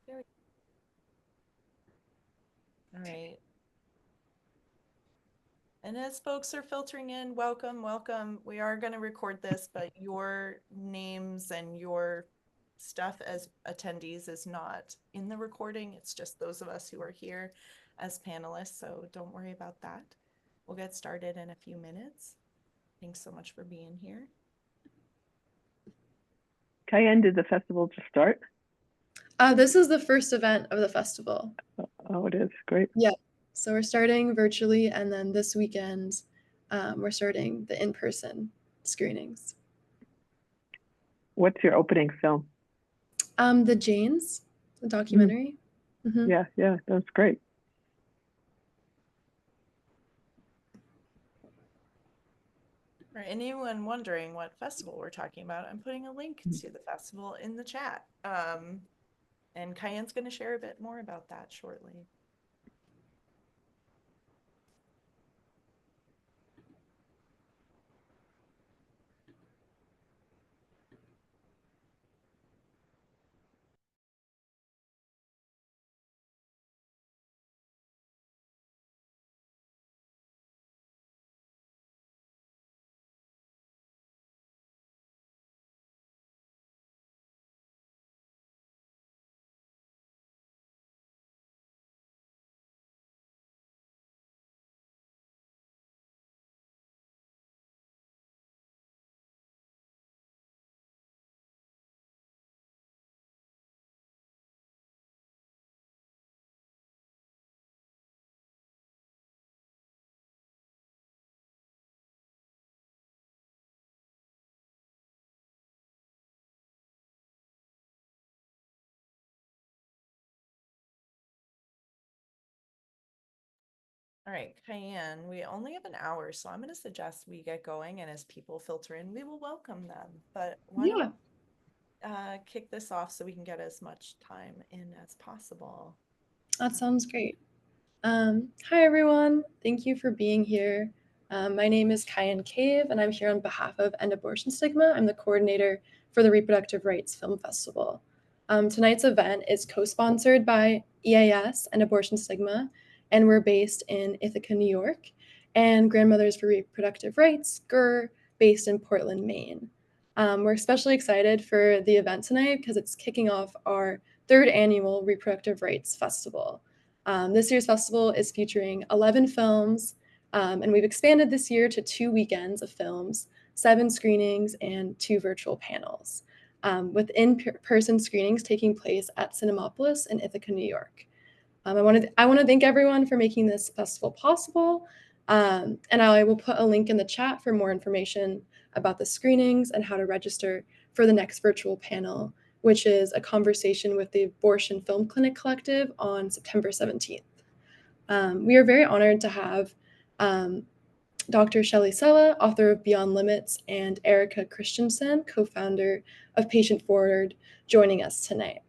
There All right. And as folks are filtering in, welcome, welcome. We are going to record this, but your names and your stuff as attendees is not in the recording. It's just those of us who are here as panelists. So don't worry about that. We'll get started in a few minutes. Thanks so much for being here. Cayenne, did the festival just start? This is the first event of the festival. Oh, it is. Great. Yeah. So we're starting virtually, and then this weekend, we're starting the in-person screenings. What's your opening film? The Janes, the documentary. Mm-hmm. Yeah, that's great. For anyone wondering what festival we're talking about, I'm putting a link to the festival in the chat. And Cayenne's going to share a bit more about that shortly. All right, Cayenne, we only have an hour, so I'm going to suggest we get going, and as people filter in, we will welcome them. But why don't kick this off so we can get as much time in as possible. That sounds great. Hi, everyone. Thank you for being here. My name is Cayenne Cave, and I'm here on behalf of End Abortion Stigma. I'm the coordinator for the Reproductive Rights Film Festival. Tonight's event is co-sponsored by EAS and Abortion Stigma, and we're based in Ithaca, New York, and Grandmothers for Reproductive Rights, GRR, based in Portland, Maine. We're especially excited for the event tonight because it's kicking off our third annual Reproductive Rights Festival. This year's festival is featuring 11 films, and we've expanded this year to 2 weekends of films, 7 screenings, and 2 virtual panels, with in-person screenings taking place at Cinemapolis in Ithaca, New York. I want to thank everyone for making this festival possible, and I will put a link in the chat for more information about the screenings and how to register for the next virtual panel, which is a conversation with the Abortion Film Clinic Collective on September 17th. We are very honored to have Dr. Shelley Sella, author of Beyond Limits, and Erika Christensen, co-founder of Patient Forward, joining us tonight.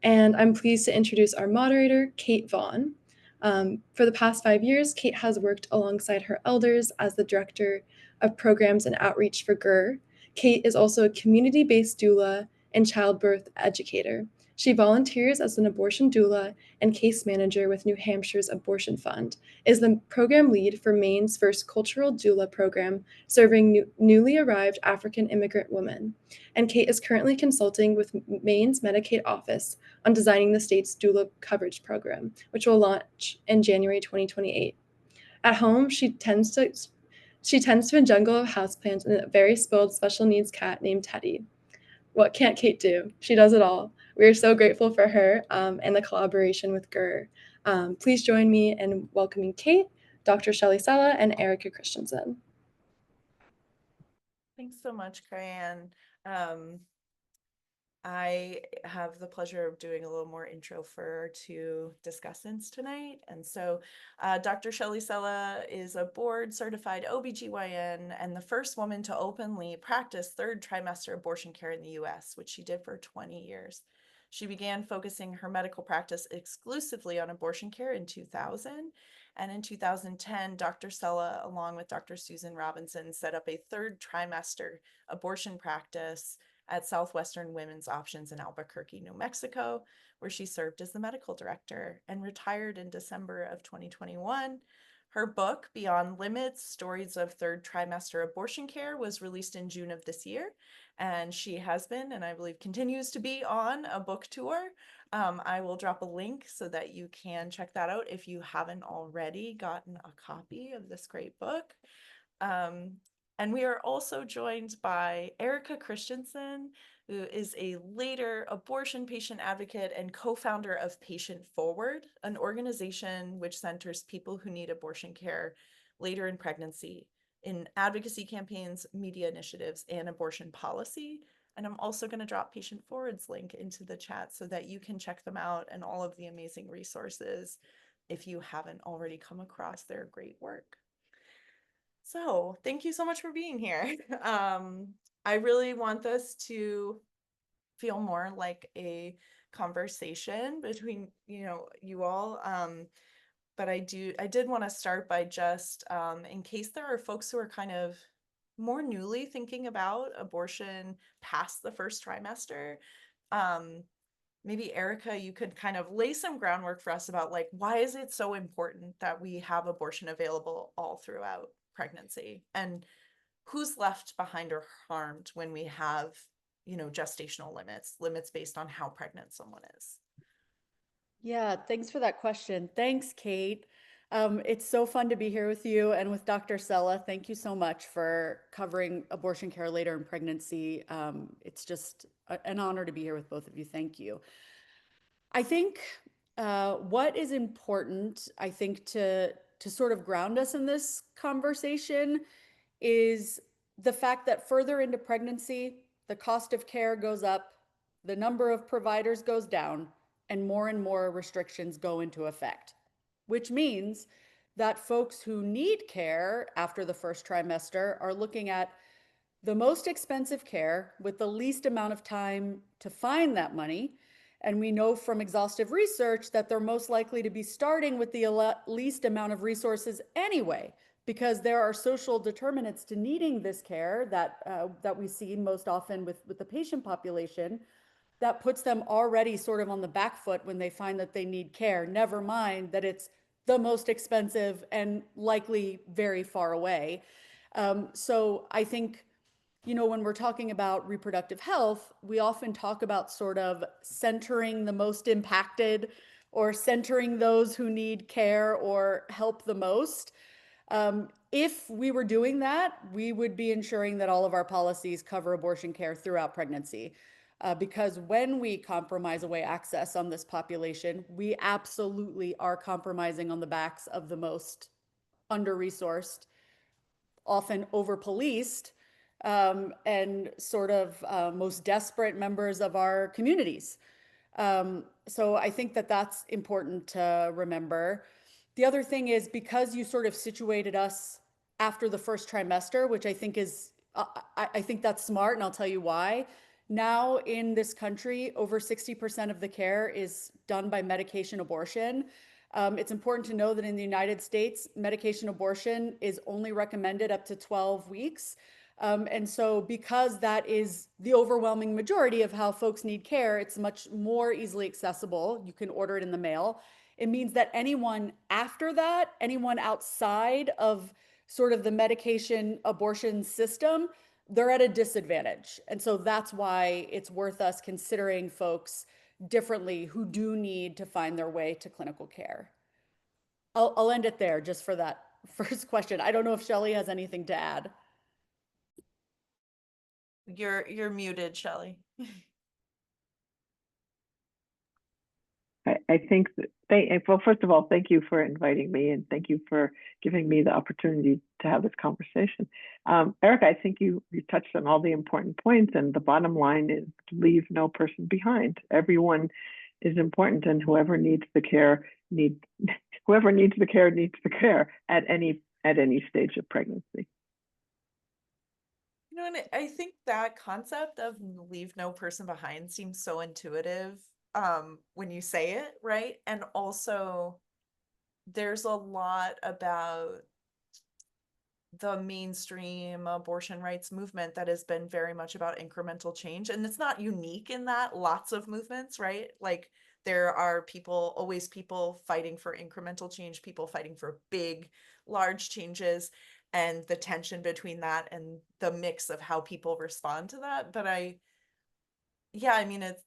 And I'm pleased to introduce our moderator, Cait Vaughan. For the past 5 years, Cait has worked alongside her elders as the director of programs and outreach for GRR. Cait is also a community-based doula and childbirth educator. She volunteers as an abortion doula and case manager with New Hampshire's Abortion Fund, is the program lead for Maine's first cultural doula program serving newly arrived African immigrant women. And Cait is currently consulting with Maine's Medicaid office on designing the state's doula coverage program, which will launch in January 2028. At home, she tends to a jungle of houseplants and a very spoiled special needs cat named Teddy. What can't Cait do? She does it all. We are so grateful for her and the collaboration with GRR. Please join me in welcoming Cait, Dr. Shelley Sella, and Erika Christensen. Thanks so much, Cayenne. I have the pleasure of doing a little more intro for two discussants tonight. And so Dr. Shelley Sella is a board certified OBGYN and the first woman to openly practice third trimester abortion care in the US, which she did for 20 years. She began focusing her medical practice exclusively on abortion care in 2000. And in 2010, Dr. Sella, along with Dr. Susan Robinson, set up a third trimester abortion practice at Southwestern Women's Options in Albuquerque, New Mexico, where she served as the medical director and retired in December of 2021. Her book, Beyond Limits, Stories of Third Trimester Abortion Care, was released in June of this year, and she has been, and I believe continues to be, on a book tour. I will drop a link so that you can check that out if you haven't already gotten a copy of this great book. And we are also joined by Erika Christensen, who is a later abortion patient advocate and co-founder of Patient Forward, an organization which centers people who need abortion care later in pregnancy in advocacy campaigns, media initiatives, and abortion policy. And I'm also going to drop Patient Forward's link into the chat so that you can check them out and all of the amazing resources if you haven't already come across their great work. So thank you so much for being here. I really want this to feel more like a conversation between, you all. But I did want to start by just, in case there are folks who are kind of more newly thinking about abortion past the first trimester, maybe Erika, you could kind of lay some groundwork for us about like, why is it so important that we have abortion available all throughout pregnancy, and who's left behind or harmed when we have, gestational limits based on how pregnant someone is. Yeah, thanks for that question. Thanks, Cait. It's so fun to be here with you and with Dr. Sella. Thank you so much for covering abortion care later in pregnancy. It's just an honor to be here with both of you. Thank you. I think what is important, I think, to sort of ground us in this conversation is the fact that further into pregnancy, the cost of care goes up, the number of providers goes down, and more restrictions go into effect, which means that folks who need care after the first trimester are looking at the most expensive care with the least amount of time to find that money. And we know from exhaustive research that they're most likely to be starting with the least amount of resources anyway, because there are social determinants to needing this care that we see most often with the patient population that puts them already sort of on the back foot when they find that they need care, never mind that it's the most expensive and likely very far away. So I think, when we're talking about reproductive health, we often talk about sort of centering the most impacted or centering those who need care or help the most. If we were doing that, we would be ensuring that all of our policies cover abortion care throughout pregnancy. Because when we compromise away access on this population, we absolutely are compromising on the backs of the most under-resourced, often over-policed, and sort of most desperate members of our communities. So I think that that's important to remember. The other thing is, because you sort of situated us after the first trimester, which I think is, I think that's smart, and I'll tell you why. Now in this country, over 60% of the care is done by medication abortion. It's important to know that in the United States, medication abortion is only recommended up to 12 weeks. And so because that is the overwhelming majority of how folks need care, it's much more easily accessible. You can order it in the mail. It means that anyone after that, anyone outside of sort of the medication abortion system, they're at a disadvantage. And so that's why it's worth us considering folks differently who do need to find their way to clinical care. I'll end it there just for that first question. I don't know if Shelley has anything to add. You're muted, Shelley. I think that well, first of all, thank you for inviting me, and thank you for giving me the opportunity to have this conversation. Erika, I think you touched on all the important points, and the bottom line is leave no person behind. Everyone is important, and whoever needs the care needs the care at any stage of pregnancy. And I think that concept of leave no person behind seems so intuitive when you say it, right? And also there's a lot about the mainstream abortion rights movement that has been very much about incremental change. And it's not unique in that. Lots of movements, right? Like there are people, always people fighting for incremental change, people fighting for big, large changes, and the tension between that and the mix of how people respond to that. But yeah, I mean, it's,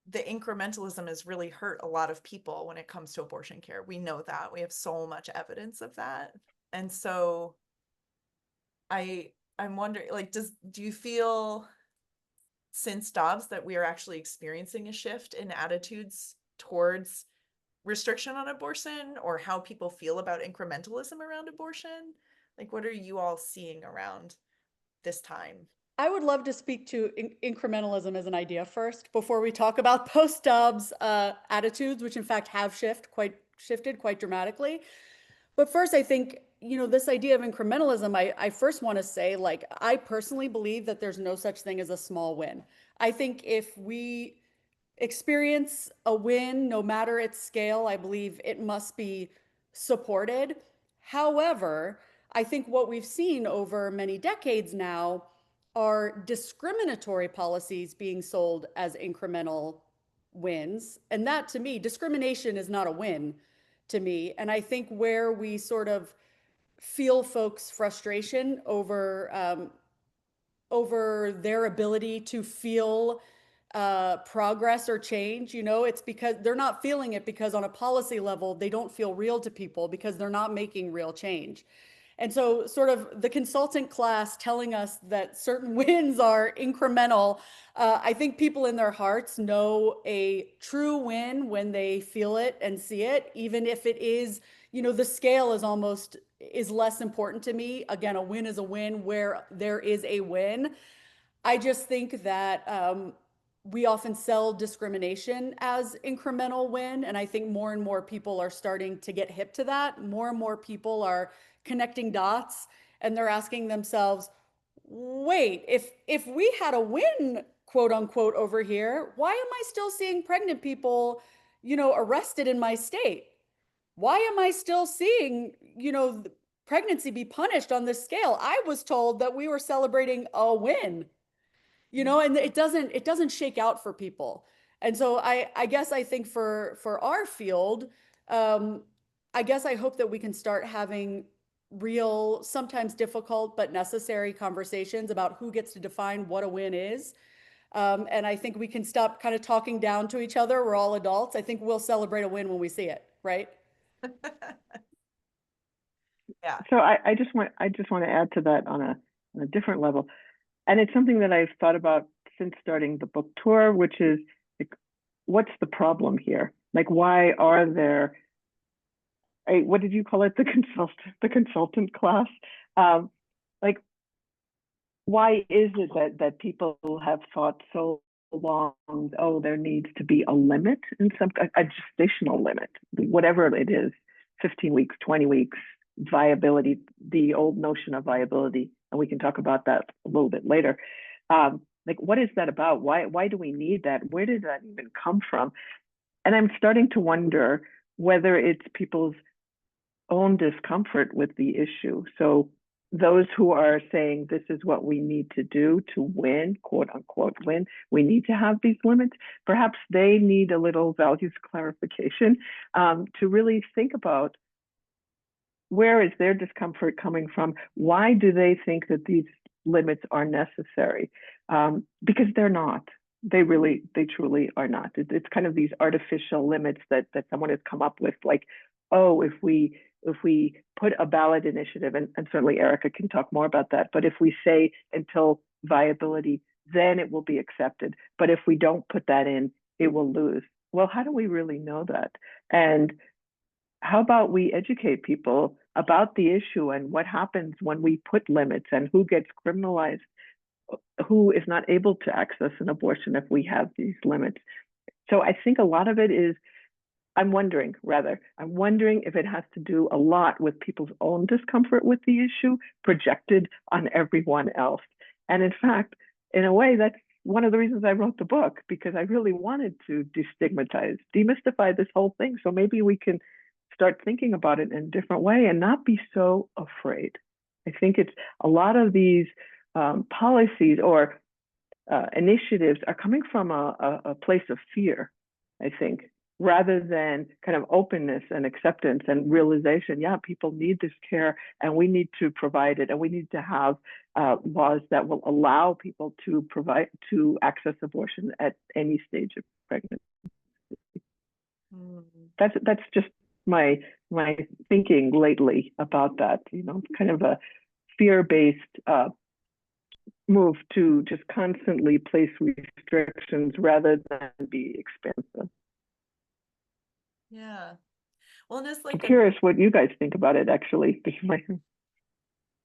the incrementalism has really hurt a lot of people when it comes to abortion care. We know that. We have so much evidence of that. And so I'm wondering, like, do you feel since Dobbs that we are actually experiencing a shift in attitudes towards restriction on abortion, or how people feel about incrementalism around abortion? Like, what are you all seeing around this time? I would love to speak to incrementalism as an idea first before we talk about post-Dobbs attitudes, which in fact have shifted quite dramatically. But first, I think, this idea of incrementalism, I first want to say, like, I personally believe that there's no such thing as a small win. I think if we experience a win, no matter its scale, I believe it must be supported. However, I think what we've seen over many decades now are discriminatory policies being sold as incremental wins. And that, to me, discrimination is not a win to me. And I think where we sort of feel folks' frustration over their ability to feel progress or change, it's because they're not feeling it, because on a policy level, they don't feel real to people because they're not making real change. And so sort of the consultant class telling us that certain wins are incremental, I think people in their hearts know a true win when they feel it and see it, even if it is, the scale is less important to me. Again, a win is a win where there is a win. I just think that we often sell discrimination as incremental win, and I think more and more people are starting to get hip to that. More and more people are connecting dots, and they're asking themselves, wait, if we had a win, quote unquote, over here, why am I still seeing pregnant people, arrested in my state? Why am I still seeing, pregnancy be punished on this scale? I was told that we were celebrating a win, and it doesn't shake out for people. And so I guess I think for our field, I guess I hope that we can start having real, sometimes difficult but necessary conversations about who gets to define what a win is. And I think we can stop kind of talking down to each other. We're all adults. I think we'll celebrate a win when we see it, right? Yeah. So I just want to add to that on a different level, and it's something that I've thought about since starting the book tour, which is like, what's the problem here? Like, why are there? What did you call it? The consultant class. Like, why is it that people have thought so long, oh, there needs to be a limit, a gestational limit, whatever it is, 15 weeks, 20 weeks, viability, the old notion of viability, and we can talk about that a little bit later. Like, what is that about? Why do we need that? Where did that even come from? And I'm starting to wonder whether it's people's own discomfort with the issue. So those who are saying this is what we need to do to win, quote unquote win, we need to have these limits. Perhaps they need a little values clarification to really think about, where is their discomfort coming from? Why do they think that these limits are necessary? Because they're not. They truly are not. It's kind of these artificial limits that someone has come up with, like, oh, if we put a ballot initiative, and certainly Erika can talk more about that, but if we say until viability, then it will be accepted. But if we don't put that in, it will lose. Well, how do we really know that? And how about we educate people about the issue and what happens when we put limits and who gets criminalized, who is not able to access an abortion if we have these limits. So I think a lot of it is, I'm wondering if it has to do a lot with people's own discomfort with the issue projected on everyone else. And in fact, in a way, that's one of the reasons I wrote the book, because I really wanted to demystify this whole thing. So maybe we can start thinking about it in a different way and not be so afraid. I think it's a lot of these policies or initiatives are coming from a place of fear, I think, rather than kind of openness and acceptance and realization, yeah, people need this care and we need to provide it, and we need to have laws that will allow people to access abortion at any stage of pregnancy. That's just my thinking lately about that, kind of a fear-based move to just constantly place restrictions rather than be expansive. Yeah. Well, and it's I'm like curious what you guys think about it, actually.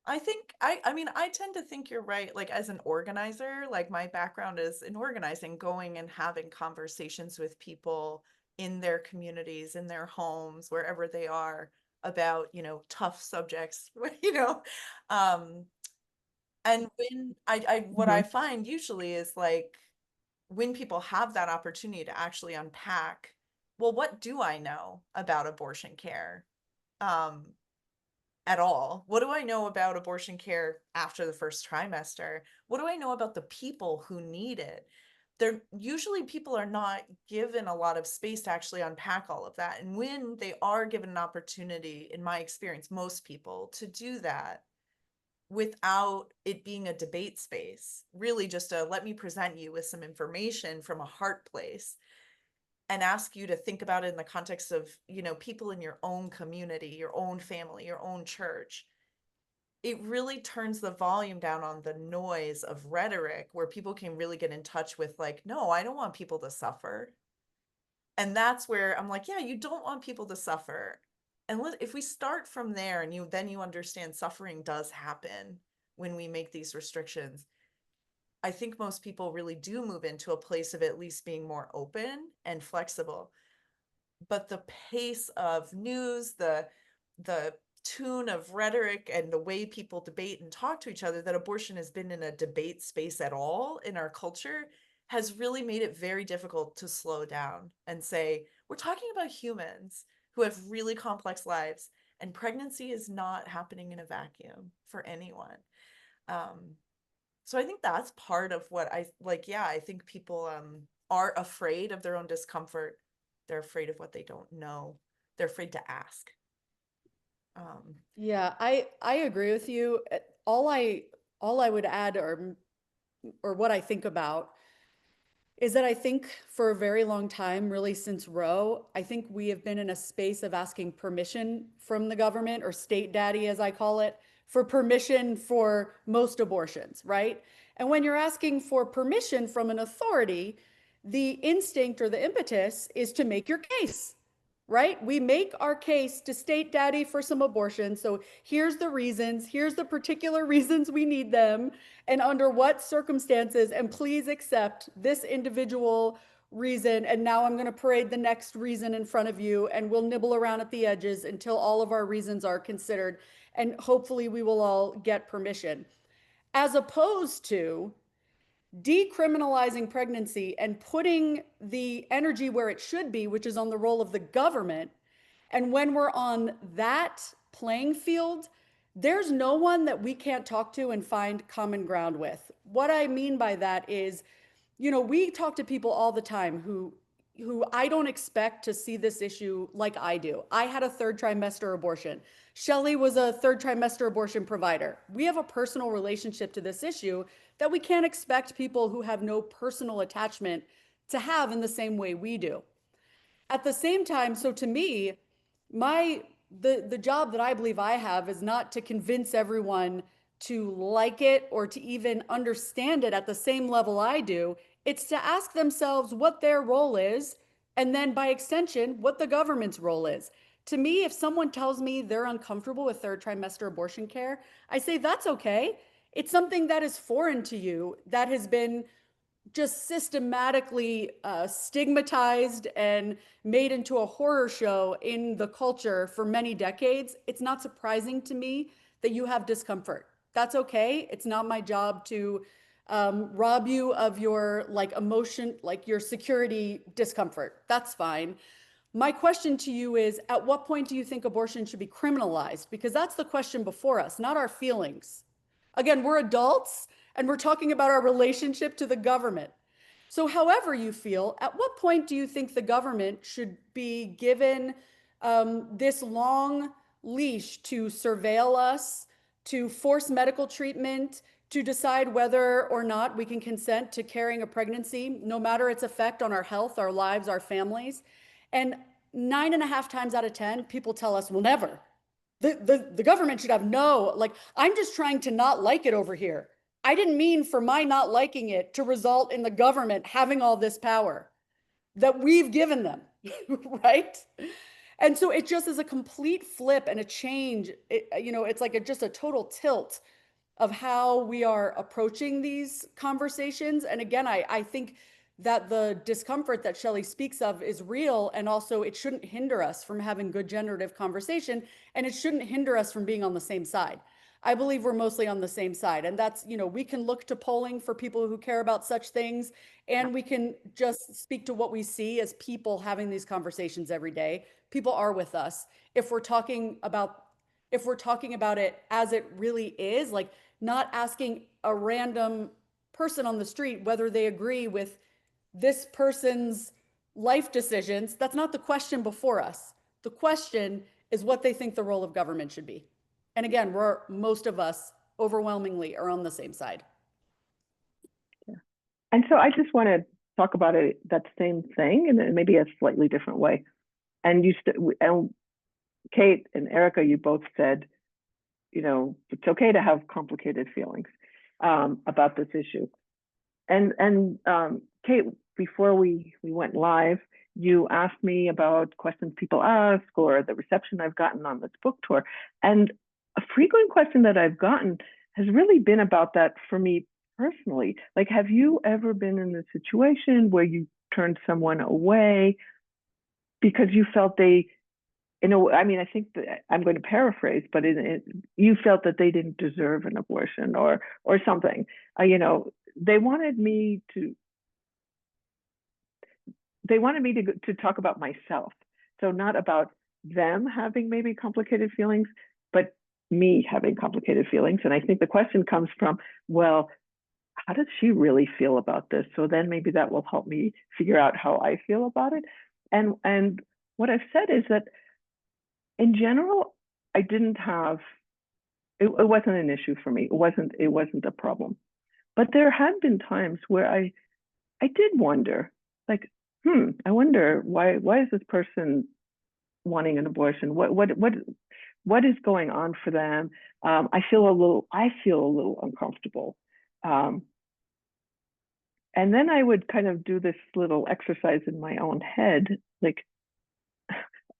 I think I mean, I tend to think you're right. Like, as an organizer, like my background is in organizing, going and having conversations with people in their communities, in their homes, wherever they are, about, tough subjects, Um, and when what I find usually is like, when people have that opportunity to actually unpack, well, what do I know about abortion care? Um, at all. What do I know about abortion care after the first trimester? What do I know about the people who need it? Usually people are not given a lot of space to actually unpack all of that. And when they are given an opportunity, in my experience, most people, to do that without it being a debate space, really just let me present you with some information from a heart place and ask you to think about it in the context of, people in your own community, your own family, your own church. It really turns the volume down on the noise of rhetoric, where people can really get in touch with, like, no, I don't want people to suffer. And that's where I'm like, yeah, you don't want people to suffer. And if we start from there, and you understand suffering does happen when we make these restrictions, I think most people really do move into a place of at least being more open and flexible. But the pace of news, the tune of rhetoric, and the way people debate and talk to each other, that abortion has been in a debate space at all in our culture, has really made it very difficult to slow down and say, we're talking about humans who have really complex lives, and pregnancy is not happening in a vacuum for anyone. So I think that's part of what I like. Yeah, I think people are afraid of their own discomfort. They're afraid of what they don't know. They're afraid to ask. Yeah, I agree with you. All I would add, or what I think about, is that I think for a very long time, really since Roe, I think we have been in a space of asking permission from the government, or state daddy, as I call it, for permission for most abortions, right? And when you're asking for permission from an authority, the instinct or the impetus is to make your case, right? We make our case to state daddy for some abortion. So here's the reasons, here's the particular reasons we need them, and under what circumstances, and please accept this individual reason. And now I'm going to parade the next reason in front of you, and we'll nibble around at the edges until all of our reasons are considered. And hopefully we will all get permission. As opposed to decriminalizing pregnancy and putting the energy where it should be, which is on the role of the government. And when we're on that playing field, there's no one that we can't talk to and find common ground with. What I mean by that is, we talk to people all the time who I don't expect to see this issue like I do. I had a third trimester abortion. Shelley was a third trimester abortion provider. We have a personal relationship to this issue that we can't expect people who have no personal attachment to have in the same way we do. At the same time, so to me, the job that I believe I have is not to convince everyone to like it or to even understand it at the same level I do. It's to ask themselves what their role is, and then by extension, what the government's role is. To me, if someone tells me they're uncomfortable with third trimester abortion care, I say that's okay. It's something that is foreign to you, that has been just systematically stigmatized and made into a horror show in the culture for many decades. It's not surprising to me that you have discomfort. That's okay. It's not my job to rob you of your emotion, like your security discomfort. That's fine. My question to you is, at what point do you think abortion should be criminalized? Because that's the question before us, not our feelings. Again, we're adults and we're talking about our relationship to the government. So however you feel, at what point do you think the government should be given this long leash to surveil us, to force medical treatment, to decide whether or not we can consent to carrying a pregnancy, no matter its effect on our health, our lives, our families? And 9.5 times out of 10, people tell us, well, never. The government should have no, like, I'm just trying to not like it over here. I didn't mean for my not liking it to result in the government having all this power that we've given them, right? And so it just is a complete flip and a change. It's like just a total tilt of how we are approaching these conversations. And again, I think that the discomfort that Shelley speaks of is real, and also it shouldn't hinder us from having good generative conversation, and it shouldn't hinder us from being on the same side. I believe we're mostly on the same side, and that's, we can look to polling for people who care about such things, and we can just speak to what we see as people having these conversations every day. People are with us. If we're talking about it as it really is, like not asking a random person on the street whether they agree with this person's life decisions, that's not the question before us. The question is what they think the role of government should be. And again, most of us overwhelmingly are on the same side. Yeah. And so I just want to talk about that same thing in maybe a slightly different way. And Cait and Erika, you both said, it's okay to have complicated feelings about this issue. And Cait, before we went live, you asked me about questions people ask or the reception I've gotten on this book tour. And a frequent question that I've gotten has really been about that for me personally. Like, have you ever been in a situation where you turned someone away because you felt I think that I'm going to paraphrase, but you felt that they didn't deserve an abortion or something. They wanted me to talk about myself. So not about them having maybe complicated feelings, but me having complicated feelings. And I think the question comes from, well, how does she really feel about this? So then maybe that will help me figure out how I feel about it. And what I've said is that in general, I didn't have, it wasn't an issue for me. It wasn't a problem. But there had been times where I did wonder, like, I wonder why is this person wanting an abortion? What is going on for them? I feel a little uncomfortable. And then I would kind of do this little exercise in my own head, like,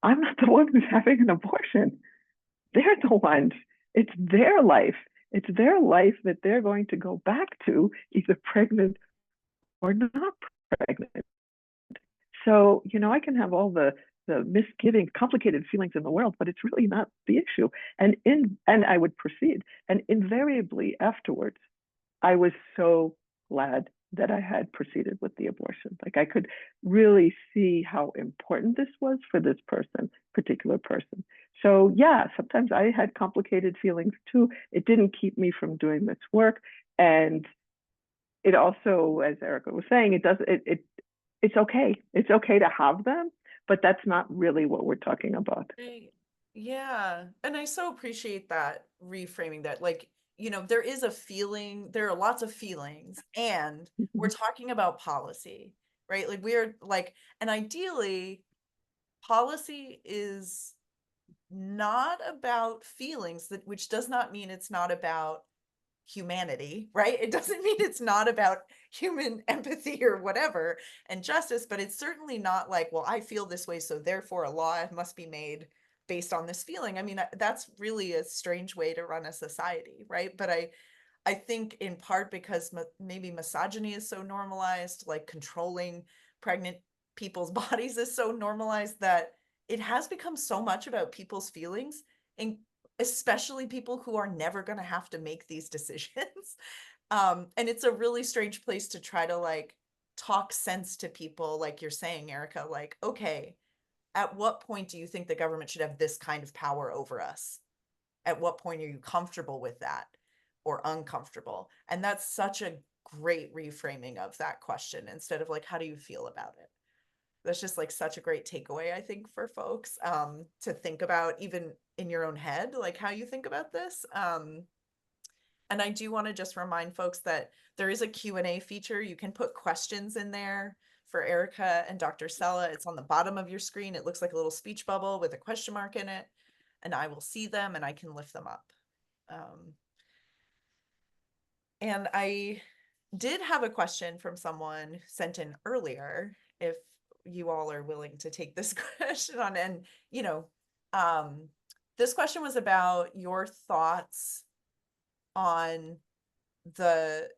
I'm not the one who's having an abortion. They're the ones. It's their life. It's their life that they're going to go back to, either pregnant or not pregnant. So, I can have all the misgivings, complicated feelings in the world, but it's really not the issue. And I would proceed. And invariably afterwards, I was so glad that I had proceeded with the abortion. Like, I could really see how important this was for this particular person. So yeah, sometimes I had complicated feelings too. It didn't keep me from doing this work. And it also, as Erika was saying, it's okay. It's okay to have them, but that's not really what we're talking about. Yeah. And I so appreciate that reframing that, like, there is a feeling, there are lots of feelings, and we're talking about policy, right? Like, we're like, and ideally, policy is not about feelings, which does not mean it's not about humanity, right? It doesn't mean it's not about human empathy or whatever and justice, but it's certainly not like, well, I feel this way, so therefore a law must be made based on this feeling. I mean, that's really a strange way to run a society, right? But I think in part because maybe misogyny is so normalized, like controlling pregnant people's bodies is so normalized, that it has become so much about people's feelings, and especially people who are never going to have to make these decisions. And it's a really strange place to try to like talk sense to people, like you're saying, Erika, like, okay, at what point do you think the government should have this kind of power over us? At what point are you comfortable with that or uncomfortable? And that's such a great reframing of that question, instead of like, how do you feel about it? That's just like such a great takeaway, I think, for folks to think about, even in your own head, like how you think about this. And I do want to just remind folks that there is a Q&A feature. You can put questions in there for Erika and Dr. Sella. It's on the bottom of your screen. It looks like a little speech bubble with a question mark in it, and I will see them and I can lift them up. And I did have a question from someone sent in earlier, if you all are willing to take this question on. And, you know, this question was about your thoughts on the,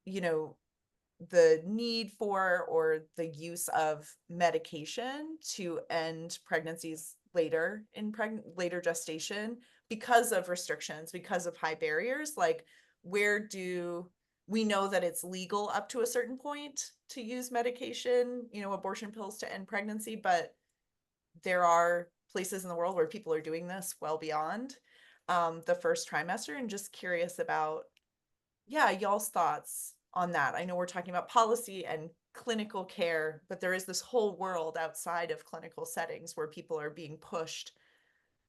you know, the need for or the use of medication to end pregnancies later in later gestation because of restrictions, because of high barriers. Like, where do we know that it's legal up to a certain point to use medication, you know, abortion pills to end pregnancy, but there are places in the world where people are doing this well beyond the first trimester. And just curious about, yeah, y'all's thoughts on that. I know we're talking about policy and clinical care, but there is this whole world outside of clinical settings where people are being pushed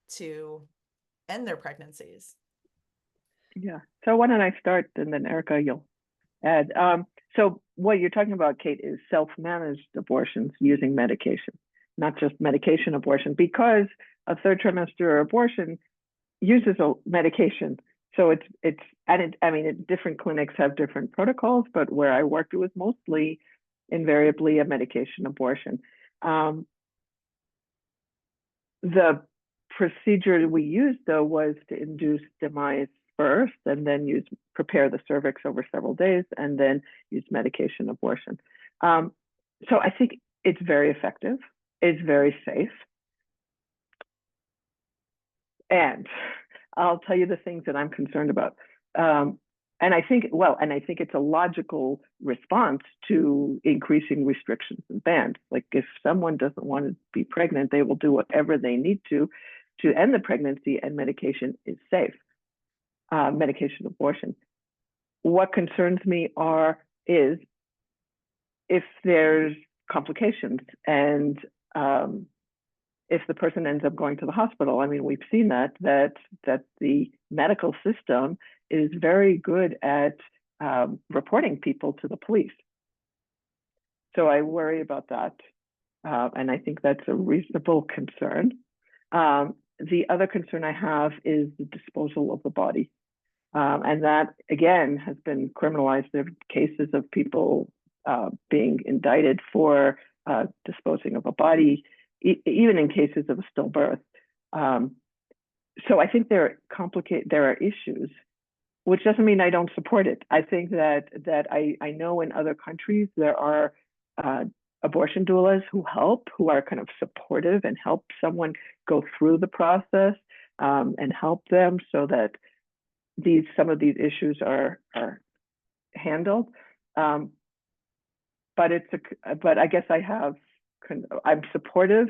to end their pregnancies. Yeah. So why don't I start, and then Erika, you'll add. So what you're talking about, Cait, is self-managed abortions using medication, not just medication abortion, because a third trimester abortion uses a medication. So different clinics have different protocols, but where I worked, it was mostly invariably a medication abortion. The procedure we used, though, was to induce demise first, and then prepare the cervix over several days, and then use medication abortion. So I think it's very effective. It's very safe. And I'll tell you the things that I'm concerned about. And I think it's a logical response to increasing restrictions and bans. Like, if someone doesn't want to be pregnant, they will do whatever they need to end the pregnancy, and medication is safe. Medication abortion. What concerns me is if there's complications, and if the person ends up going to the hospital. I mean, we've seen that the medical system is very good at reporting people to the police. So I worry about that, and I think that's a reasonable concern. The other concern I have is the disposal of the body. And that, again, has been criminalized. There are cases of people being indicted for disposing of a body, even in cases of a stillbirth. So I think there are issues, which doesn't mean I don't support it. I think that I know in other countries there are abortion doulas who are kind of supportive and help someone go through the process, and help them so that some of these issues are handled. But I guess I'm supportive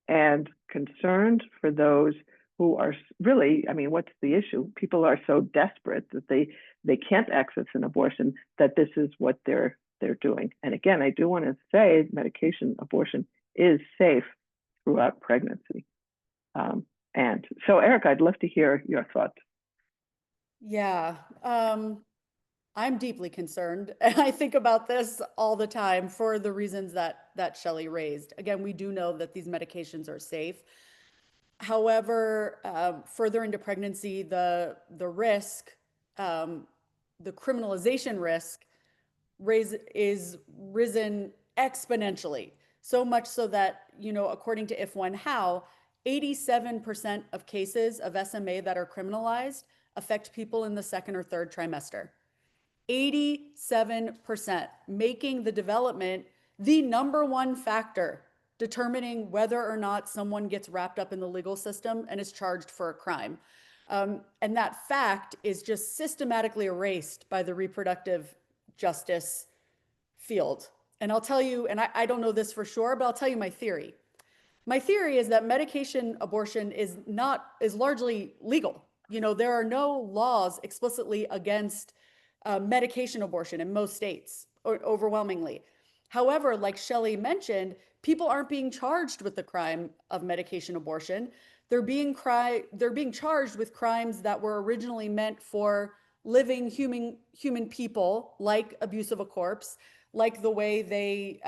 and concerned for those who are really, I mean, what's the issue? People are so desperate that they can't access an abortion, that this is what they're doing. And again, I do want to say medication abortion is safe throughout pregnancy. And so, Erika, I'd love to hear your thoughts. Yeah, I'm deeply concerned, and I think about this all the time for the reasons that Shelley raised. Again, we do know that these medications are safe. However, further into pregnancy, the risk, the criminalization risk, is risen exponentially. So much so that, according to If When How, 87% of cases of SMA that are criminalized affect people in the second or third trimester. 87%, making the development the number one factor determining whether or not someone gets wrapped up in the legal system and is charged for a crime. And that fact is just systematically erased by the reproductive justice field. And I'll tell you, and I don't know this for sure, but I'll tell you my theory. My theory is that medication abortion is largely legal. You know, there are no laws explicitly against medication abortion in most states, or overwhelmingly. However, like Shelley mentioned, people aren't being charged with the crime of medication abortion. They're being charged with crimes that were originally meant for living human people, like abuse of a corpse, like the way they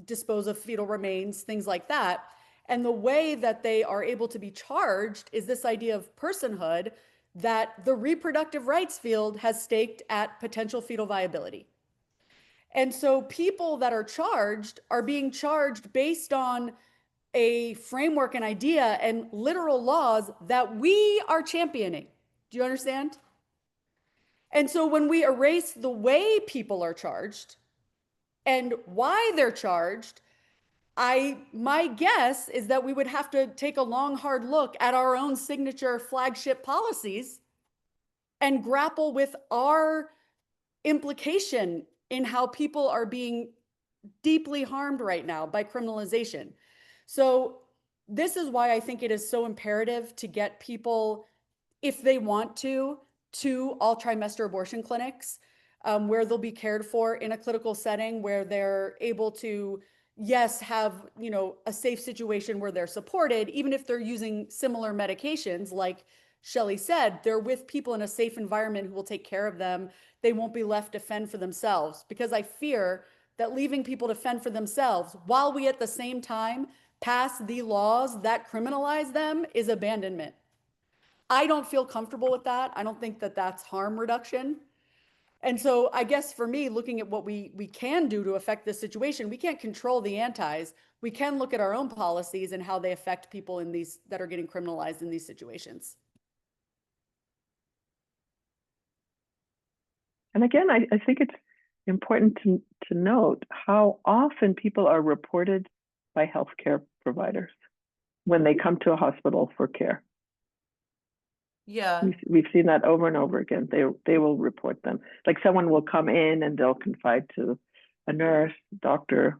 dispose of fetal remains, things like that. And the way that they are able to be charged is this idea of personhood that the reproductive rights field has staked at potential fetal viability. And so people that are being charged based on a framework and idea and literal laws that we are championing. Do you understand? And so when we erase the way people are charged and why they're charged, my guess is that we would have to take a long, hard look at our own signature flagship policies and grapple with our implication in how people are being deeply harmed right now by criminalization. So this is why I think it is so imperative to get people, if they want to all trimester abortion clinics, where they'll be cared for in a clinical setting, where they're able to, yes, have, you know, a safe situation where they're supported, even if they're using similar medications. Like Shelley said, they're with people in a safe environment who will take care of them. They won't be left to fend for themselves, because I fear that leaving people to fend for themselves while we at the same time pass the laws that criminalize them is abandonment. I don't feel comfortable with that. I don't think that that's harm reduction. And so I guess for me, looking at what we can do to affect this situation, we can't control the antis. We can look at our own policies and how they affect people in these that are getting criminalized in these situations. And again, I think it's important to note how often people are reported by healthcare providers when they come to a hospital for care. Yeah. We've seen that over and over again. They will report them. Like someone will come in and they'll confide to a nurse, doctor,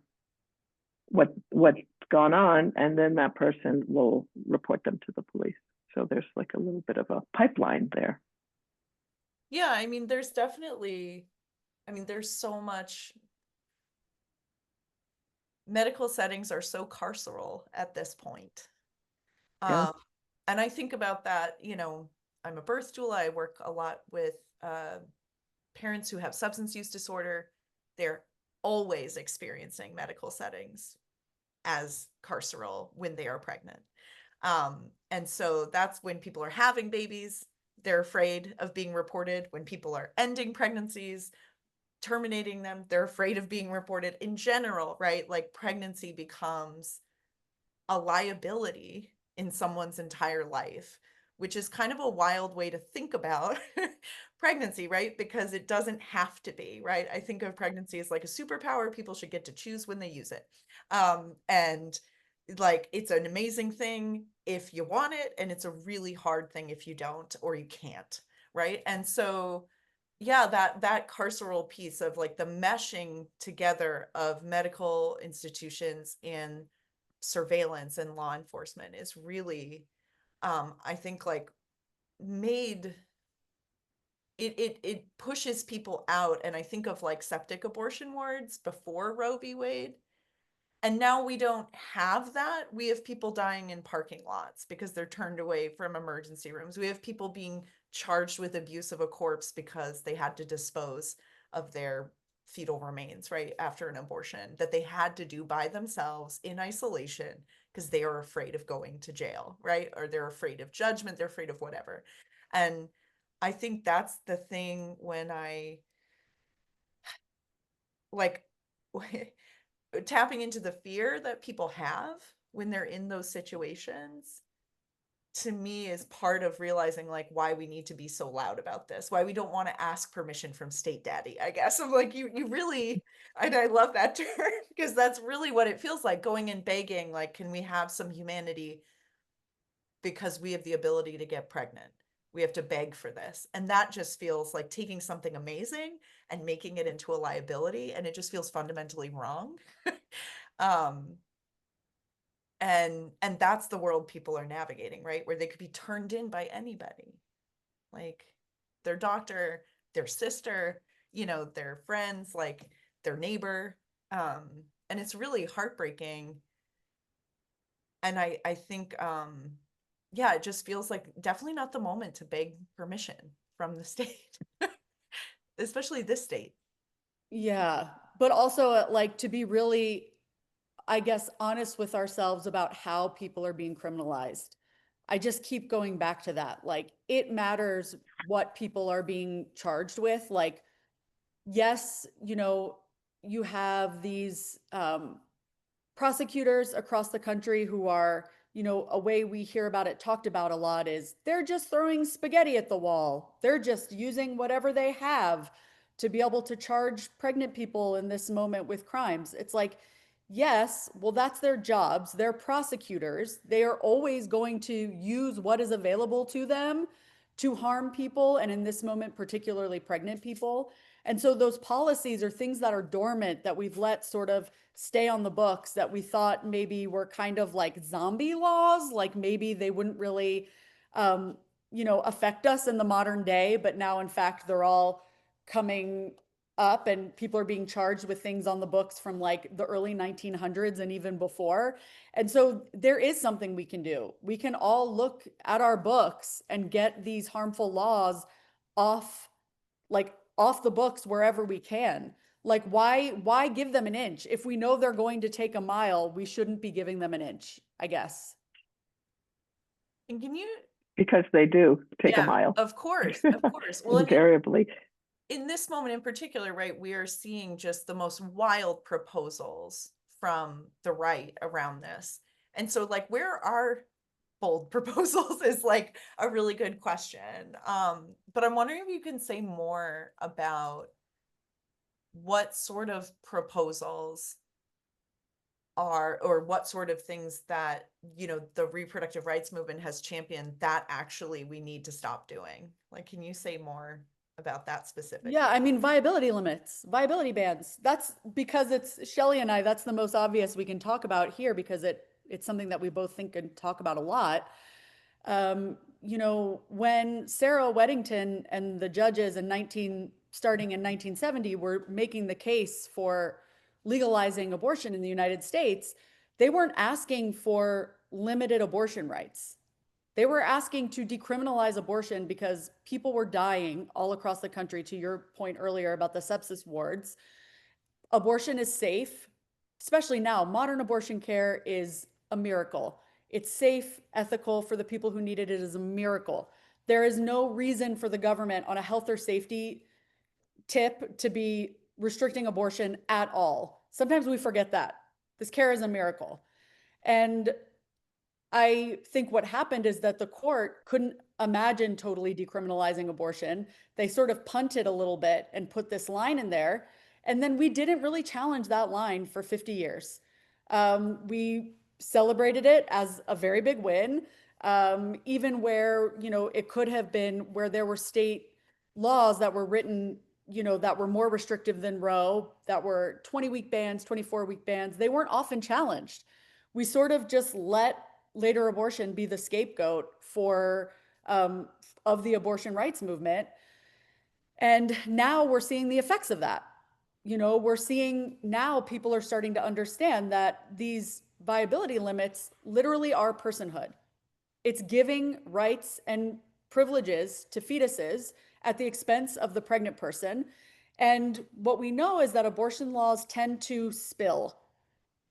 what's gone on, and then that person will report them to the police. So there's like a little bit of a pipeline there. Yeah, I mean, there's definitely, there's so much. Medical settings are so carceral at this point. Yeah. And I think about that, you know, I'm a birth doula. I work a lot with parents who have substance use disorder. They're always experiencing medical settings as carceral when they are pregnant. And so that's when people are having babies, they're afraid of being reported. When people are ending pregnancies, terminating them, they're afraid of being reported in general, right? Like pregnancy becomes a liability in someone's entire life, which is kind of a wild way to think about pregnancy, right? Because it doesn't have to be, right? I think of pregnancy as like a superpower. People should get to choose when they use it. And like, it's an amazing thing if you want it, and it's a really hard thing if you don't, or you can't, right? And so, yeah, that carceral piece of like the meshing together of medical institutions and surveillance and law enforcement is really, I think, like made it pushes people out. And I think of like septic abortion wards before Roe v. Wade. And now we don't have that. We have people dying in parking lots because they're turned away from emergency rooms. We have people being charged with abuse of a corpse because they had to dispose of their fetal remains, right, after an abortion that they had to do by themselves in isolation because they are afraid of going to jail, right? Or they're afraid of judgment, they're afraid of whatever. And I think that's the thing when I like tapping into the fear that people have when they're in those situations, to me, is part of realizing like why we need to be so loud about this, why we don't want to ask permission from state daddy, I guess. I'm like, you really, and I love that term because that's really what it feels like, going and begging, like, can we have some humanity because we have the ability to get pregnant? We have to beg for this. And that just feels like taking something amazing and making it into a liability. And it just feels fundamentally wrong. And that's the world people are navigating, right? Where they could be turned in by anybody, like their doctor, their sister, their friends, like their neighbor. And it's really heartbreaking. And I think, yeah, it just feels like definitely not the moment to beg permission from the state, especially this state. Yeah, but also like to be really, I guess, honest with ourselves about how people are being criminalized. I just keep going back to that. Like, it matters what people are being charged with. Like, yes, you have these prosecutors across the country who are, a way we hear about it talked about a lot is they're just throwing spaghetti at the wall. They're just using whatever they have to be able to charge pregnant people in this moment with crimes. It's like, yes, well, that's their jobs. They're prosecutors. They are always going to use what is available to them to harm people, and in this moment, particularly pregnant people. And so those policies are things that are dormant that we've let sort of stay on the books that we thought maybe were kind of like zombie laws, like maybe they wouldn't really, affect us in the modern day, but now in fact they're all coming up and people are being charged with things on the books from like the early 1900s and even before. And so there is something we can do. We can all look at our books and get these harmful laws off, like off the books wherever we can. Like, why give them an inch? If we know they're going to take a mile, we shouldn't be giving them an inch, I guess. And can you? Because they do take a Yeah, mile. of course. Well, invariably. In this moment in particular, right, we are seeing just the most wild proposals from the right around this. And so, like, where are bold proposals is like a really good question. But I'm wondering if you can say more about what sort of proposals are, or what sort of things that, the reproductive rights movement has championed that actually we need to stop doing. Like, can you say more about that specifically? Yeah, I mean, viability limits, viability bans. That's because it's Shelley and I, that's the most obvious we can talk about here because it's something that we both think and talk about a lot. When Sarah Weddington and the judges starting in 1970 were making the case for legalizing abortion in the United States, they weren't asking for limited abortion rights. They were asking to decriminalize abortion because people were dying all across the country, to your point earlier about the sepsis wards. Abortion is safe, especially now. Modern abortion care is a miracle. It's safe, ethical for the people who need it. It is a miracle. There is no reason for the government on a health or safety tip to be restricting abortion at all. Sometimes we forget that. This care is a miracle. And I think what happened is that the court couldn't imagine totally decriminalizing abortion. They sort of punted a little bit and put this line in there. And then we didn't really challenge that line for 50 years. We celebrated it as a very big win, even where, it could have been where there were state laws that were written, that were more restrictive than Roe, that were 20-week bans, 24-week bans. They weren't often challenged. We sort of just let later abortion be the scapegoat for of the abortion rights movement. And now we're seeing the effects of that. We're seeing now people are starting to understand that these viability limits literally are personhood. It's giving rights and privileges to fetuses at the expense of the pregnant person. And what we know is that abortion laws tend to spill.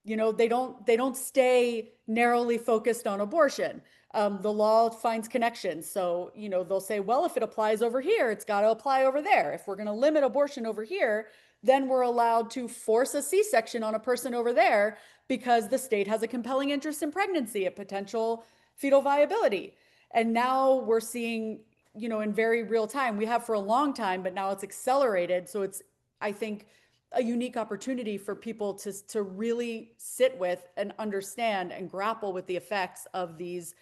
They don't stay narrowly focused on abortion. The law finds connections. So, they'll say, well, if it applies over here, it's got to apply over there. If we're going to limit abortion over here, then we're allowed to force a C-section on a person over there because the state has a compelling interest in pregnancy, a potential fetal viability. And now we're seeing, in very real time, we have for a long time, but now it's accelerated. So it's, I think, a unique opportunity for people to really sit with and understand and grapple with the effects of these,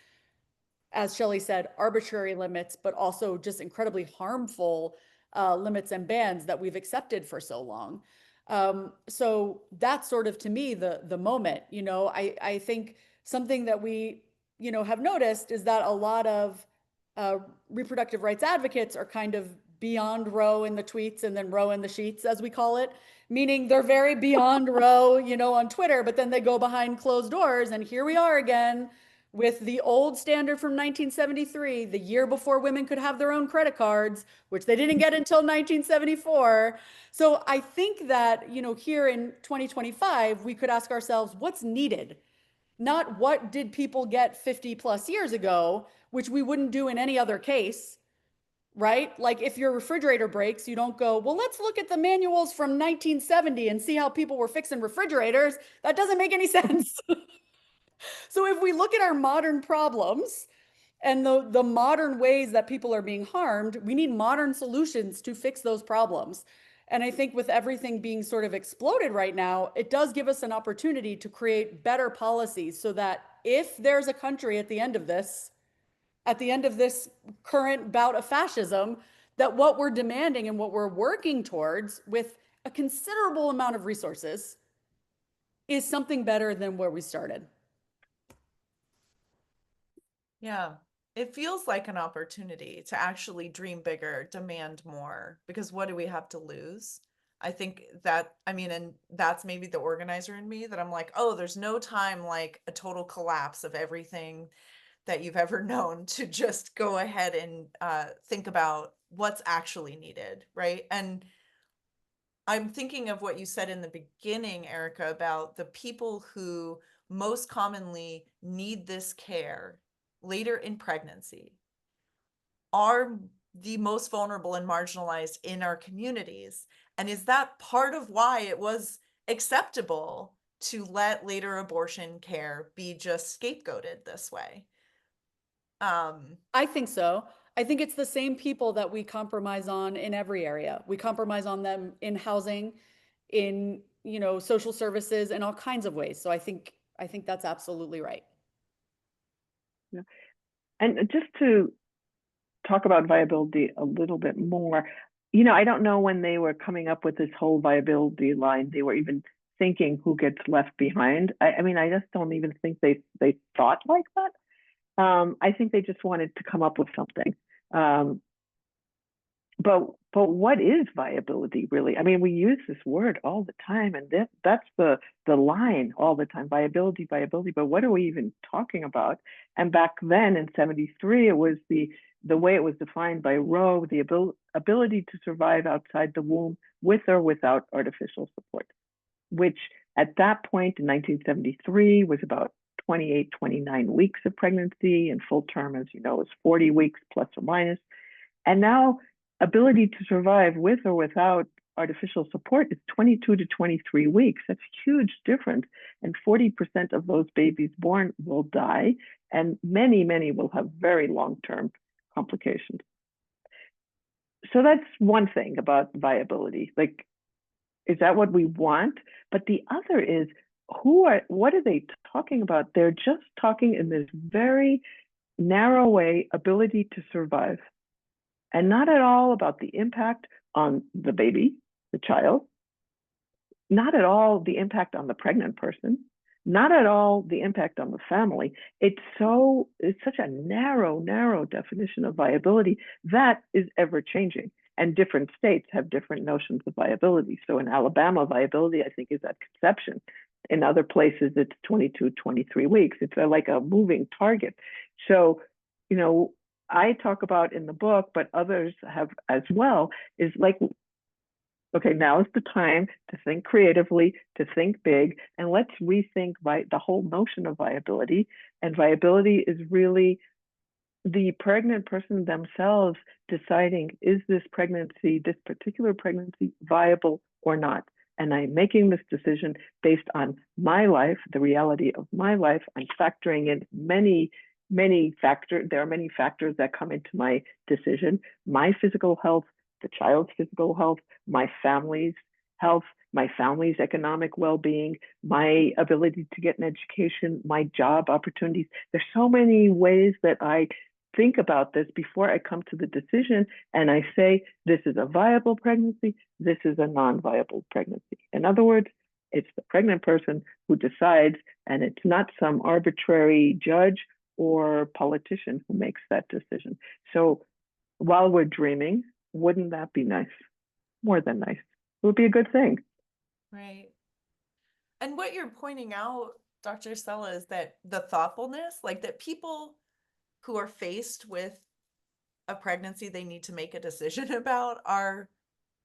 as Shelley said, arbitrary limits, but also just incredibly harmful limits and bans that we've accepted for so long. So that's sort of, to me, the moment. I think something that we, have noticed is that a lot of reproductive rights advocates are kind of beyond row in the tweets and then row in the sheets, as we call it, meaning they're very beyond row, on Twitter, but then they go behind closed doors, and here we are again with the old standard from 1973, the year before women could have their own credit cards, which they didn't get until 1974. So I think that, here in 2025, we could ask ourselves, what's needed? Not what did people get 50 plus years ago, which we wouldn't do in any other case, right? Like if your refrigerator breaks, you don't go, well, let's look at the manuals from 1970 and see how people were fixing refrigerators. That doesn't make any sense. So if we look at our modern problems and the modern ways that people are being harmed, we need modern solutions to fix those problems. And I think with everything being sort of exploded right now, it does give us an opportunity to create better policies so that if there's a country at the end of this current bout of fascism, that what we're demanding and what we're working towards with a considerable amount of resources is something better than where we started. Yeah, it feels like an opportunity to actually dream bigger, demand more, because what do we have to lose? I think that, and that's maybe the organizer in me, that I'm like, oh, there's no time like a total collapse of everything that you've ever known to just go ahead and think about what's actually needed, right? And I'm thinking of what you said in the beginning, Erika, about the people who most commonly need this care later in pregnancy are the most vulnerable and marginalized in our communities. And is that part of why it was acceptable to let later abortion care be just scapegoated this way? I think so. I think it's the same people that we compromise on in every area. We compromise on them in housing, in, social services, in all kinds of ways. So I think that's absolutely right. Yeah. And just to talk about viability a little bit more, I don't know when they were coming up with this whole viability line, they were even thinking who gets left behind. I just don't even think they thought like that. I think they just wanted to come up with something. But what is viability really? We use this word all the time, and that's the line all the time: viability. But what are we even talking about? And back then in '73, it was the way it was defined by Roe, the ability to survive outside the womb with or without artificial support, which at that point in 1973 was about 28, 29 weeks of pregnancy, and full term, as you know, is 40 weeks plus or minus. And now ability to survive with or without artificial support is 22 to 23 weeks. That's a huge difference. And 40% of those babies born will die, and many, many will have very long-term complications. So that's one thing about viability. Like, is that what we want? But the other is, what are they talking about? They're just talking in this very narrow way, ability to survive, and not at all about the impact on the baby, the child, not at all the impact on the pregnant person, not at all the impact on the family. It's such a narrow definition of viability that is ever changing. And different states have different notions of viability. So in Alabama, viability, I think, is at conception. In other places, it's 22, 23 weeks. It's like a moving target. So, I talk about in the book, but others have as well, is like, okay, now is the time to think creatively, to think big, and let's rethink the whole notion of viability. And viability is really the pregnant person themselves deciding, is this particular pregnancy, viable or not? And I'm making this decision based on my life, the reality of my life. I'm factoring in many factors. There are many factors that come into my decision: my physical health, the child's physical health, my family's health, my family's economic well-being, my ability to get an education, my job opportunities. There's so many ways that I think about this before I come to the decision and I say, this is a viable pregnancy, this is a non-viable pregnancy. In other words, it's the pregnant person who decides, and it's not some arbitrary judge or politician who makes that decision. So while we're dreaming, wouldn't that be nice? More than nice. It would be a good thing. Right. And what you're pointing out, Dr. Sella, is that the thoughtfulness, like that people who are faced with a pregnancy they need to make a decision about are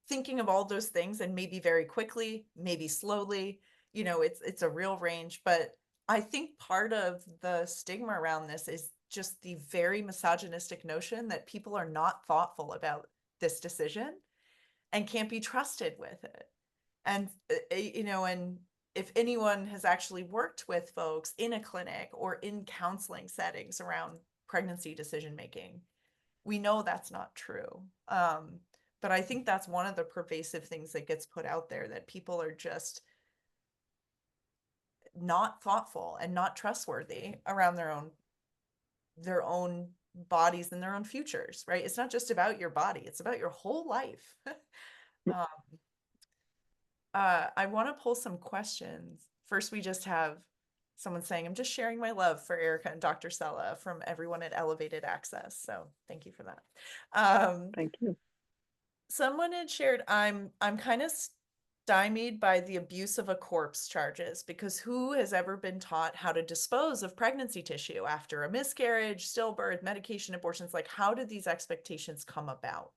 thinking of all those things, and maybe very quickly, maybe slowly, you know, it's a real range. But I think part of the stigma around this is just the very misogynistic notion that people are not thoughtful about this decision and can't be trusted with it. And, you know, and if anyone has actually worked with folks in a clinic or in counseling settings around pregnancy decision making, we know that's not true. But I think that's one of the pervasive things that gets put out there, that people are just not thoughtful and not trustworthy around their own bodies and their own futures, right? It's not just about your body, it's about your whole life. I want to pull some questions. First, we just have someone saying, I'm just sharing my love for Erika and Dr. Sella from everyone at Elevated Access. So thank you for that. Thank you. Someone had shared, I'm kind of stymied by the abuse of a corpse charges, because who has ever been taught how to dispose of pregnancy tissue after a miscarriage, stillbirth, medication, abortions? Like, how did these expectations come about?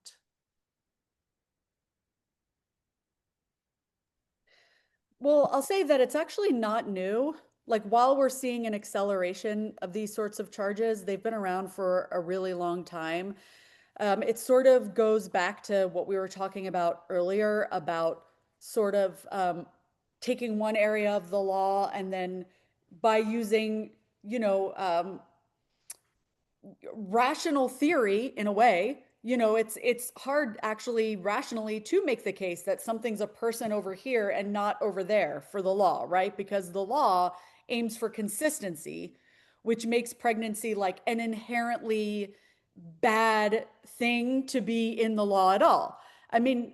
Well, I'll say that it's actually not new. Like, while we're seeing an acceleration of these sorts of charges, they've been around for a really long time. It sort of goes back to what we were talking about earlier about sort of taking one area of the law and then by using, you know, rational theory in a way, you know, it's hard actually rationally to make the case that something's a person over here and not over there for the law, right? Because the law aims for consistency, which makes pregnancy like an inherently bad thing to be in the law at all. I mean,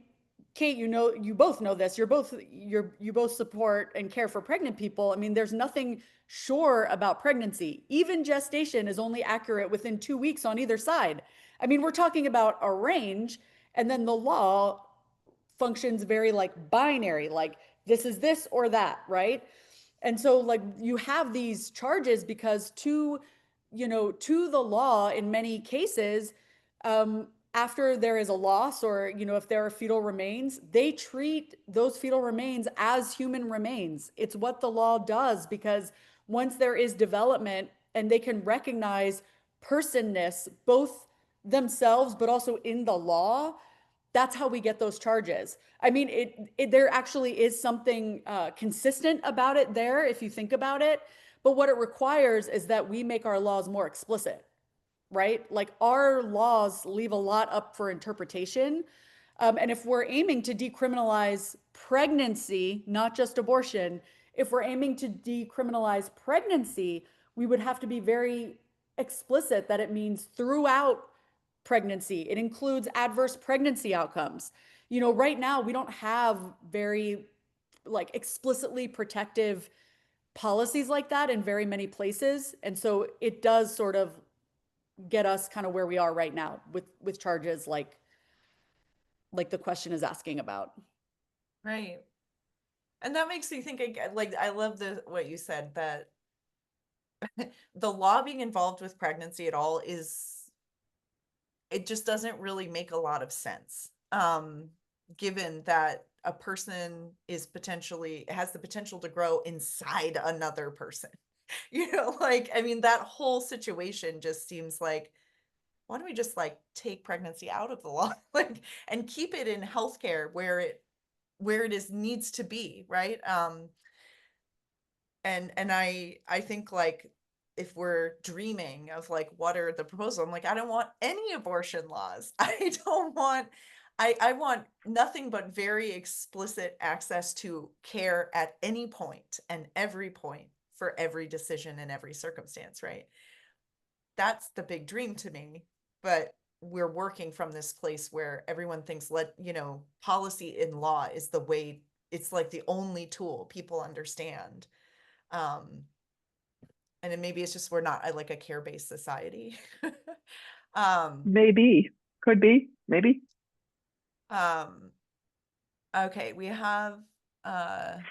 Cait, you know, you both know this. You both support and care for pregnant people. I mean, there's nothing sure about pregnancy. Even gestation is only accurate within 2 weeks on either side. I mean, we're talking about a range, and then the law functions very like binary, like this is this or that, right? And so like you have these charges because to the law in many cases, after there is a loss or, you know, if there are fetal remains, they treat those fetal remains as human remains. It's what the law does, because once there is development and they can recognize personness, both themselves, but also in the law, that's how we get those charges. I mean, there actually is something consistent about it there, if you think about it. But what it requires is that we make our laws more explicit, right? Like our laws leave a lot up for interpretation. And if we're aiming to decriminalize pregnancy, not just abortion, if we're aiming to decriminalize pregnancy, we would have to be very explicit that it means throughout pregnancy. It includes adverse pregnancy outcomes. You know, right now we don't have very like explicitly protective policies like that in very many places. And so it does sort of get us kind of where we are right now with charges like the question is asking about. Right. And that makes me think, like, I love what you said, that the law being involved with pregnancy at all it just doesn't really make a lot of sense. Given that a person has the potential to grow inside another person. You know, like, I mean, that whole situation just seems like, why don't we just like take pregnancy out of the law, like, and keep it in healthcare where it needs to be, right? And I think, like, if we're dreaming of like what are the proposal, I'm like, I don't want any abortion laws. I want nothing but very explicit access to care at any point and every point for every decision in every circumstance, right? that's the big dream to me. But we're working from this place where everyone thinks policy in law is the way, it's like the only tool people understand. And then maybe it's just we're not like a care-based society. Maybe, could be, maybe. Okay, we have a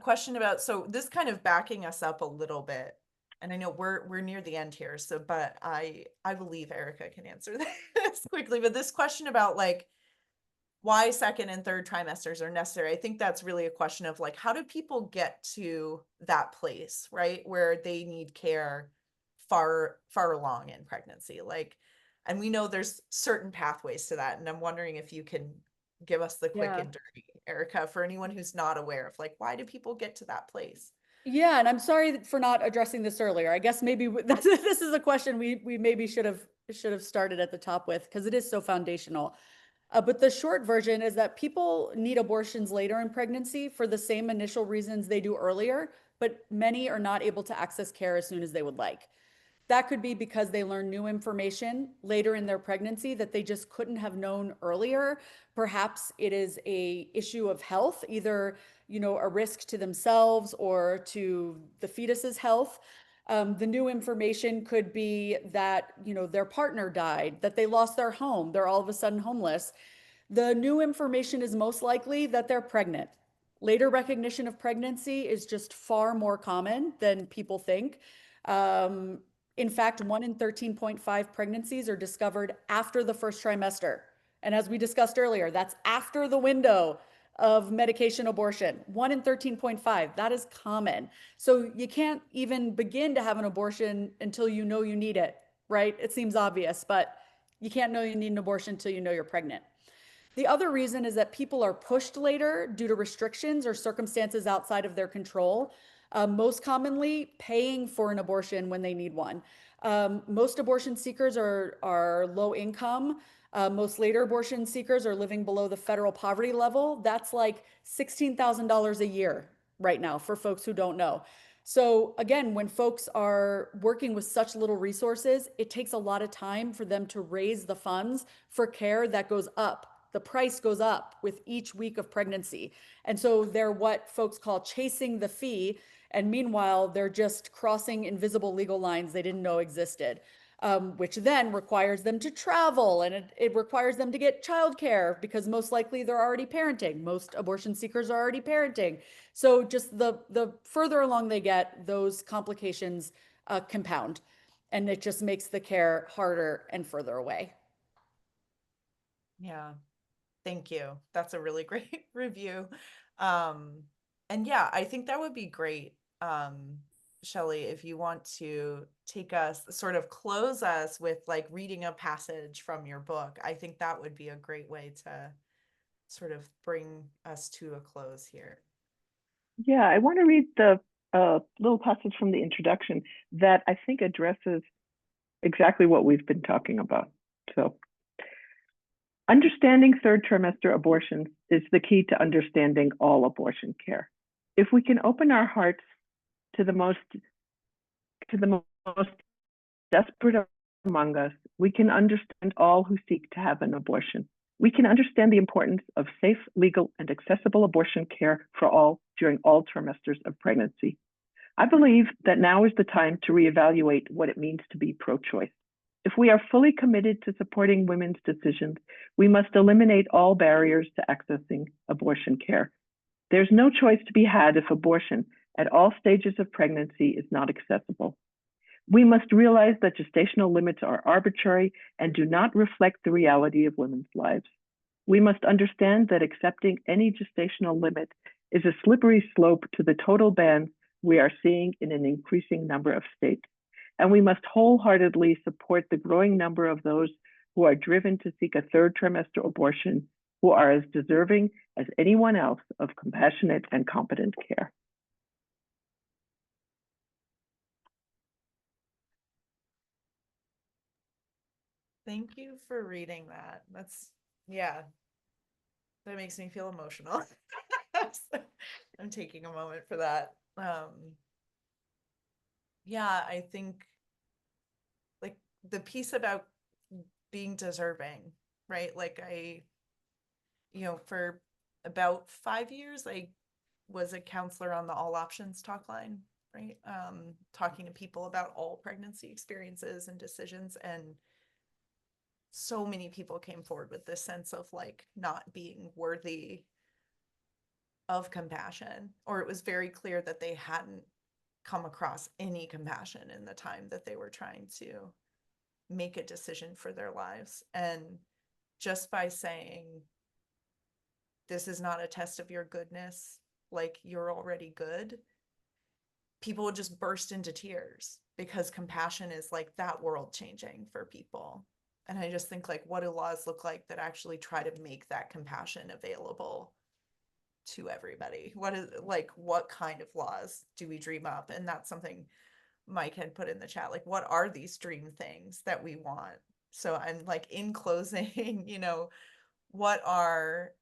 question about, so this kind of backing us up a little bit, and I know we're near the end here, so but I believe Erika can answer this quickly, but this question about like why second and third trimesters are necessary, I think that's really a question of like, how do people get to that place, right, where they need care far along in pregnancy, like, and we know there's certain pathways to that, and I'm wondering if you can give us the quick Yeah. and dirty, Erika, for anyone who's not aware of like, why do people get to that place? Yeah, and I'm sorry for not addressing this earlier. I guess maybe this is a question we maybe should have started at the top with, because it is so foundational. But the short version is that people need abortions later in pregnancy for the same initial reasons they do earlier, but many are not able to access care as soon as they would like. That could be because they learn new information later in their pregnancy that they just couldn't have known earlier. Perhaps it is a issue of health, either, a risk to themselves or to the fetus's health. The new information could be that, their partner died, that they lost their home, they're all of a sudden homeless. The new information is most likely that they're pregnant. Later recognition of pregnancy is just far more common than people think. Um, in fact, 1 in 13.5 pregnancies are discovered after the first trimester. And as we discussed earlier, that's after the window of medication abortion. 1 in 13.5, that is common. So you can't even begin to have an abortion until you know you need it, right? It seems obvious, but you can't know you need an abortion until you know you're pregnant. The other reason is that people are pushed later due to restrictions or circumstances outside of their control, most commonly paying for an abortion when they need one. Most abortion seekers are low income. Most later abortion seekers are living below the federal poverty level. That's like $16,000 a year right now for folks who don't know. So again, when folks are working with such little resources, it takes a lot of time for them to raise the funds for care that goes up. The price goes up with each week of pregnancy. And so they're what folks call chasing the fee. And meanwhile, they're just crossing invisible legal lines they didn't know existed, which then requires them to travel, and it requires them to get childcare because most likely they're already parenting. Most abortion seekers are already parenting. So just the further along they get, those complications compound, and it just makes the care harder and further away. Yeah. Thank you. That's a really great review. And yeah, I think that would be great, Shelley, if you want to take us, sort of close us with like reading a passage from your book. I think that would be a great way to sort of bring us to a close here. Yeah, I want to read the little passage from the introduction that I think addresses exactly what we've been talking about. So, understanding third trimester abortions is the key to understanding all abortion care. If we can open our hearts to the most desperate among us, we can understand all who seek to have an abortion. We can understand the importance of safe, legal, and accessible abortion care for all during all trimesters of pregnancy. I believe that now is the time to reevaluate what it means to be pro-choice. If we are fully committed to supporting women's decisions, we must eliminate all barriers to accessing abortion care. There's no choice to be had if abortion at all stages of pregnancy is not accessible. We must realize that gestational limits are arbitrary and do not reflect the reality of women's lives. We must understand that accepting any gestational limit is a slippery slope to the total ban we are seeing in an increasing number of states. And we must wholeheartedly support the growing number of those who are driven to seek a third trimester abortion, who are as deserving as anyone else of compassionate and competent care. Thank you for reading that. Yeah, that makes me feel emotional. I'm taking a moment for that. Yeah, I think the piece about being deserving, right? Like for about 5 years, I was a counselor on the All Options talk line, right? Talking to people about all pregnancy experiences and decisions. And so many people came forward with this sense of like not being worthy of compassion, or it was very clear that they hadn't come across any compassion in the time that they were trying to make a decision for their lives. And just by saying, this is not a test of your goodness, like you're already good, people would just burst into tears because compassion is like that world changing for people. And I just think, like, what do laws look like that actually try to make that compassion available to everybody? What kind of laws do we dream up? And that's something Mike had put in the chat, like, what are these dream things that we want? So I'm like, in closing, what are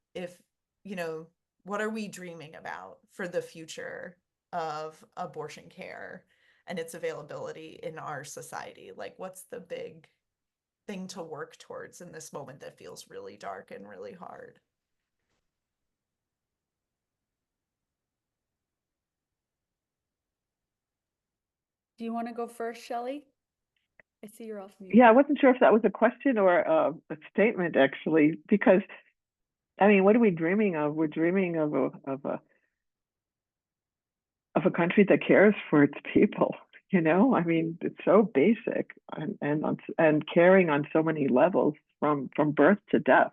we dreaming about for the future of abortion care and its availability in our society? Like, what's the big thing to work towards in this moment that feels really dark and really hard? Do you want to go first, Shelley? I see you're off mute. Yeah, I wasn't sure if that was a question or a statement, actually, because I mean, what are we dreaming of? We're dreaming of a country that cares for its people. I mean, it's so basic and caring on so many levels from birth to death.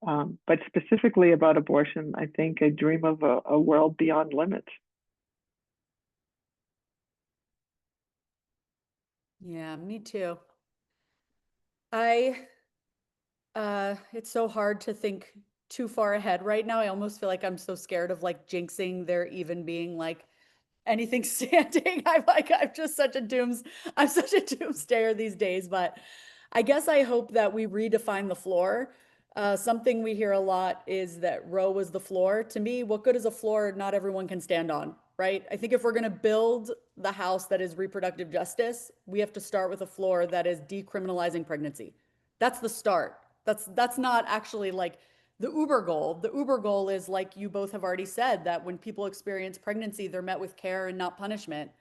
But specifically about abortion, I think I dream of a world beyond limits. Yeah, me too. It's so hard to think too far ahead right now. I almost feel like I'm so scared of like jinxing there even being like anything standing. I'm such a doomsdayer these days, but I guess I hope that we redefine the floor. Something we hear a lot is that Roe was the floor. To me, what good is a floor not everyone can stand on, right? I think if we're going to build the house that is reproductive justice, we have to start with a floor that is decriminalizing pregnancy. That's the start. That's not actually like the Uber goal. The Uber goal is, like you both have already said, that when people experience pregnancy, they're met with care and not punishment,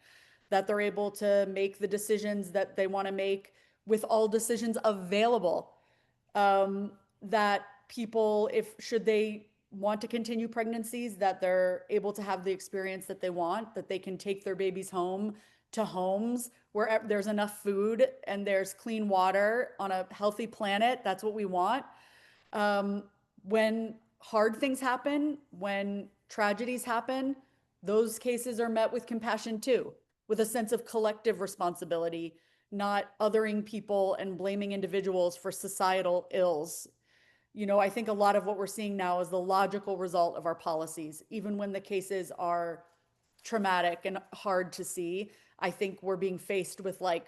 that they're able to make the decisions that they want to make with all decisions available. That people, should they want to continue pregnancies, that they're able to have the experience that they want, that they can take their babies home to homes where there's enough food and there's clean water on a healthy planet. That's what we want. When hard things happen, when tragedies happen, those cases are met with compassion too, with a sense of collective responsibility, not othering people and blaming individuals for societal ills. I think a lot of what we're seeing now is the logical result of our policies. Even when the cases are traumatic and hard to see, I think we're being faced with like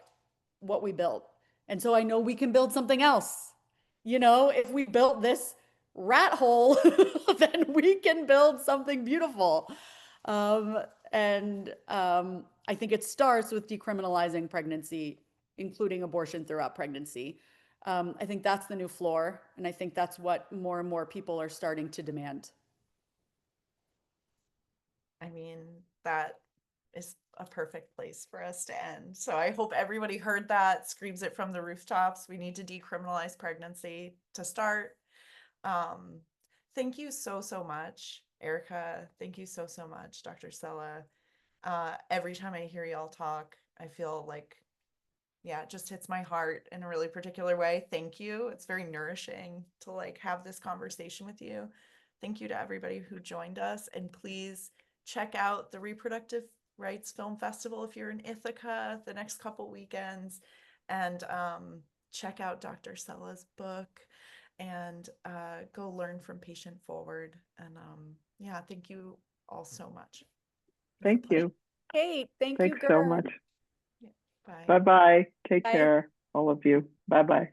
what we built. And so I know we can build something else. If we built this rat hole, then we can build something beautiful. I think it starts with decriminalizing pregnancy, including abortion throughout pregnancy. I think that's the new floor, and I think that's what more and more people are starting to demand. I mean, that is a perfect place for us to end. So I hope everybody heard that, screams it from the rooftops. We need to decriminalize pregnancy to start. Thank you so much, Erika. Thank you so much, Dr. Sella. Every time I hear y'all talk, I feel like, yeah, it just hits my heart in a really particular way. Thank you. It's very nourishing to like have this conversation with you. Thank you to everybody who joined us, and please check out the Reproductive Rights Film Festival if you're in Ithaca the next couple weekends, and check out Dr. Sella's book, and go learn from Patient Forward. And yeah, thank you all so much. Thank you. Cait, thank Thanks you, so girl. much. Yeah, bye. Bye-bye. Take Bye. care, all of you. Bye-bye.